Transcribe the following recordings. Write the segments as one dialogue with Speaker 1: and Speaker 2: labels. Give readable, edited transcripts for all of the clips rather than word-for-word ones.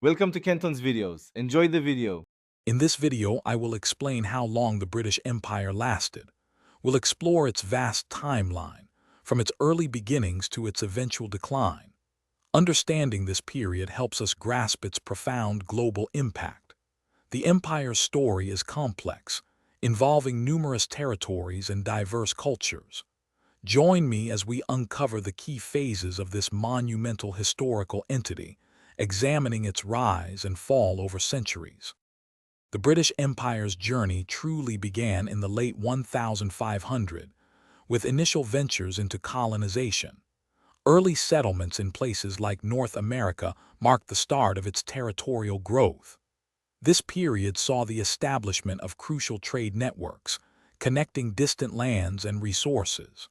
Speaker 1: Welcome to Kenton's videos. Enjoy the video.
Speaker 2: In this video, I will explain how long the British Empire lasted. We'll explore its vast timeline, from its early beginnings to its eventual decline. Understanding this period helps us grasp its profound global impact. The empire's story is complex, involving numerous territories and diverse cultures. Join me as we uncover the key phases of this monumental historical entity, examining its rise and fall over centuries. The British Empire's journey truly began in the late 1500, with initial ventures into colonization. Early settlements in places like North America marked the start of its territorial growth. This period saw the establishment of crucial trade networks, connecting distant lands and resources.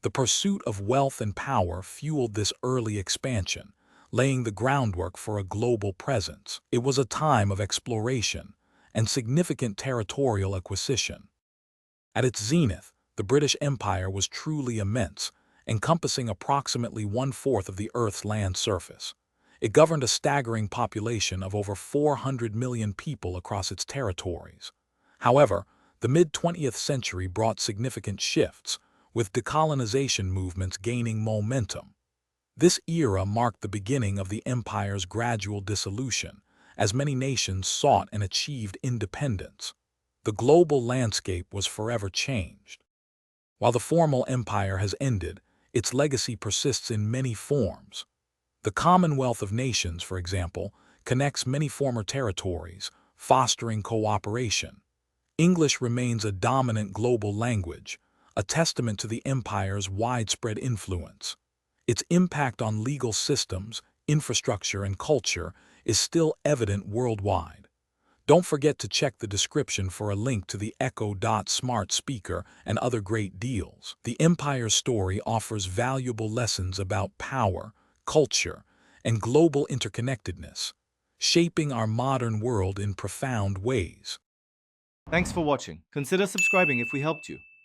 Speaker 2: The pursuit of wealth and power fueled this early expansion, laying the groundwork for a global presence. It was a time of exploration and significant territorial acquisition. At its zenith, the British Empire was truly immense, encompassing approximately one-fourth of the Earth's land surface. It governed a staggering population of over 400 million people across its territories. However, the mid-20th century brought significant shifts, with decolonization movements gaining momentum. This era marked the beginning of the empire's gradual dissolution, as many nations sought and achieved independence. The global landscape was forever changed. While the formal empire has ended, its legacy persists in many forms. The Commonwealth of Nations, for example, connects many former territories, fostering cooperation. English remains a dominant global language, a testament to the empire's widespread influence. Its impact on legal systems, infrastructure, and culture is still evident worldwide. Don't forget to check the description for a link to the Echo Dot smart speaker and other great deals. The Empire's story offers valuable lessons about power, culture, and global interconnectedness, shaping our modern world in profound ways.
Speaker 1: Thanks for watching. Consider subscribing if we helped you.